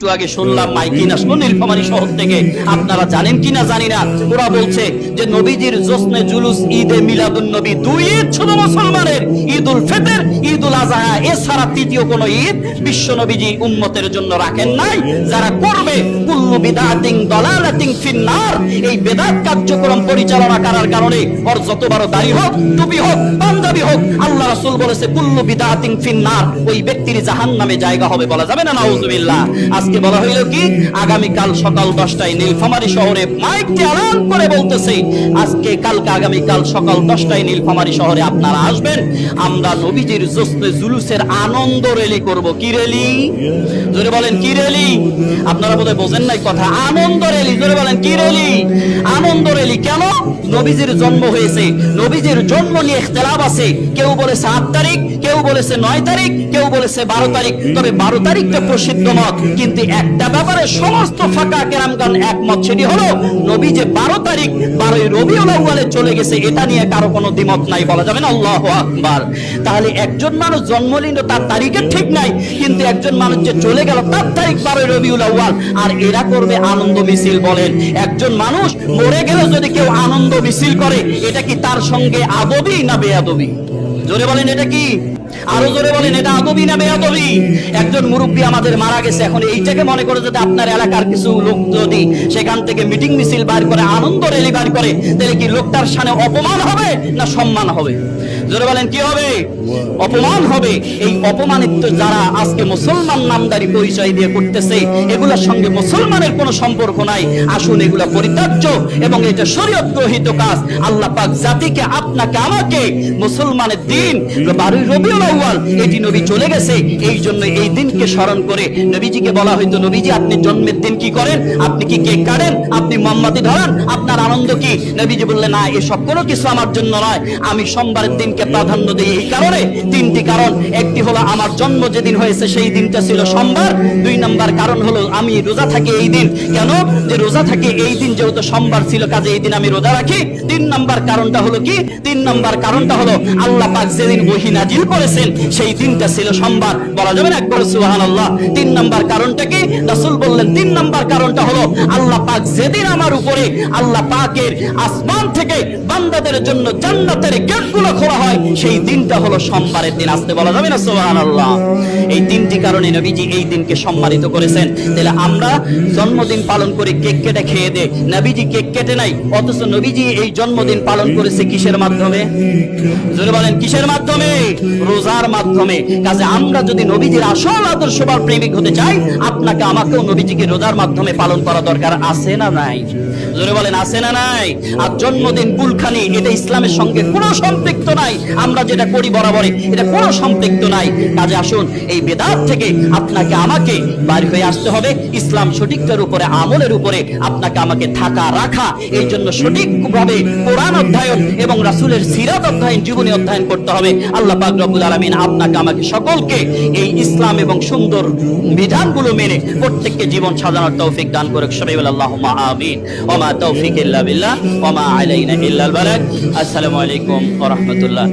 একটু আগে শুনলাম মাইকিন আসলো নীলফামারী শহর থেকে, আপনারা জানেন কিনা জানি না, ওরা বলছে যে নবীজির জোসনে জুলুস ঈদে মিলাদুন নবী, দুই ঈদ শুধু মুসলমানের, ঈদুল ফিতর, ঈদুল আযহা, এছাড়া তৃতীয় কোন ঈদ বিশ্ব নবীজি উম্মতের জন্য রাখেন নাই। যারা করবে কুল্লু বিদআতিন দালালাতিন ফিন্নার, এই বেদাত কার্যক্রম পরিচালনা করার কারণে ওর যত বড় দাড়ি হোক, টুপি হোক, পাঞ্জাবি হোক, আল্লাহ রাসূল বলেছে কুল্লু বিদআতিন ফিন্নার, ওই ব্যক্তির জাহান্নামে জায়গা হবে। বলা যাবে না নাউযুবিল্লাহ। আজকে বলা হইল কি, আগামী কাল সকাল 10টায় নীলফামারী শহরে মাইকটি এলান করে বলতেছে, আজকে কালকে আগামী কাল সকাল 10টায় নীলফামারী শহরে আপনারা আসবেন, আমরা নবীজির জোসনে জুলুসের আনন্দ র্যালি করব। কি র্যালি? জোরে বলেন কি র্যালি? আপনারা বোধহয় বোঝেন নাই কথা। আনন্দ র্যালি, জোরে বলেন কি র্যালি? আনন্দ র্যালি। কেন? নবীজির জন্ম হয়েছে, নবীজির জন্ম নিয়ে ইখতিলাফ আছে। কেউ বলেছে 8 তারিখ, কেউ বলেছে 9 তারিখ, কেউ বলেছে 12 তারিখ। তবে 12 তারিখটা প্রসিদ্ধ মত, কিন্তু একটা ব্যাপারে সমস্ত ফাকা কেরামগণ একমত, সেটি হলো নবী যে 12 তারিখ 12ই রবিউল আউয়ালে চলে গেছে, এটা নিয়ে কারো কোনো দ্বিমত নাই। বলা যাবে না আল্লাহু আকবার। তাহলে একজন মানুষ জন্ম নিল, তার তারিখের ঠিক নাই, কিন্তু একজন মানুষ যে চলে গেল তার তারিখ 12ই রবিউল আউয়াল, আর এরা করবে আনন্দ মিছিল। বলেন, একজন মানুষ মরে গেল যদি কেউ আনন্দ মিছিল করে, এটা কি তার সঙ্গে আদবি না বেয়াদবি? জোরে বলেন এটা কি? আরো জোরে বলেন, এটা আদবি না বেয়াদবি? একজন মুরব্বী আমাদের মারা গেছে, এখন এইটাকে মনে করে যদি আপনার এলাকার কিছু লোক যদি সেখান থেকে মিটিং মিছিল বার করে, আনন্দ র্যালি বার করে, তাহলে কি লোকটার সামনে অপমান হবে না সম্মান হবে? জোরে বলেন কি হবে? অপমান হবে। এই অপমানিত যারা আজকে মুসলমান নামদারি পরিচয় দিয়ে করতেছে, এগুলোর সঙ্গে মুসলমানের কোনো সম্পর্ক নাই। আসুন এগুলা পরিত্যাজ্য এবং এটা শরীয়ত গ্রহীত কাজ। আল্লাহ পাক জাতিকে, আপনাকে, আমাকে মুসলমানের দিন 12ই রবিউল আউয়াল, এটি নবী চলে গেছে, এই জন্য এই দিনকে স্মরণ করে নবীজিকে বলা হয়তো, নবীজি আপনি জন্মের দিন কি করেন? আপনি কি কেক কাটেন? আপনি মোমবাতি ধরান? আপনার আনন্দ কি? নবীজি বললেন, না, এসব কোনো কিছু আমার জন্য নয়, আমি সোমবারের দিনকে প্রাধান্য দিই। এই কারণে 3টি কারণ। একটি হলো আমার জন্ম যেদিন হয়েছে সেই দিনটা ছিল সোমবার। 2 নম্বর কারণ হলো আমি রোজা থাকি এই দিন। কেন? যে রোজা থাকি এই দিন, যেহেতু সোমবার ছিল, কাজে এই দিন আমি রোজা রাখি। 3 নম্বর কারণটা হলো কি? 3 নম্বর কারণটা হলো আল্লাহ পাক যেদিন ওহী নাজিল করেছেন সেই দিনটা ছিল সোমবার। বলা যাবে না একবার সুবহানাল্লাহ? 3 নম্বর কারণটা কি? রাসূল বললেন 3 নম্বর কারণটা হলো আল্লাহ পাক যেদিন আমার উপরে, আল্লাহ পাকের আসমান থেকে বান্দাদের জন্য জান্নাতের গেটগুলো খোলা হয়, সেই দিনটা হলো সোমবারের দিন। আসতে বলা যাবে না সুবহানাল্লাহ? এই 3টি কারণে নবীজি এই দিনকে সম্মানিত করেছেন। তাহলে আমরা জন্মদিন পালন করে কেক কেটে খেয়ে দে, নবীজি কেক কেটে নাই, অথচ নবীজি এই জন্মদিন পালন করেছে কিসের মাধ্যমে? জোরে বলেন কিসের মাধ্যমে? রোজার মাধ্যমে। কাজে আমরা যদি নবীজির আসল আদর্শবান প্রেমিক হতে চাই, আপনাকে আমাকেও নবীজিকে রোজার মাধ্যমে পালন করা দরকার। আছে না নাই? জোরে বলেন আছে না নাই? আর জন্মদিন কুলখানি, এটা ইসলামের সঙ্গে কোনো সম্পৃক্ত নাই। আমরা যেটা করি বরাবরই, এটা কোনো সম্পৃক্ত নাই। কাজে আসুন এই বেদাত থেকে আপনাকে আমাকে বাইরে হয়ে আসতে হবে, ইসলাম সঠিকটার উপরে, আমলের উপরে আপনাকে আমাকে থাকা রাখা। এই জন্য সঠিকভাবে কোরআন অধ্যয়ন এবং রাসূলের সিরাত অধ্যয়ন, জীবনী অধ্যয়ন করতে হবে। আল্লাহ পাক রব্বুল আলামিন আপনাকে আমাকে সকলকে এই ইসলাম এবং সুন্দর বিধানগুলো মেনে প্রত্যেককে জীবন সাজানোর তৌফিক দান করুক। সবাই বলে আল্লাহুম্মা আমিন। ওয়া মা তাওফিক ইল্লা বিল্লাহ ওয়া মা আলাইনা ইল্লাল বালাগ। আসসালামু আলাইকুম ওয়া রাহমাতুল্লাহ।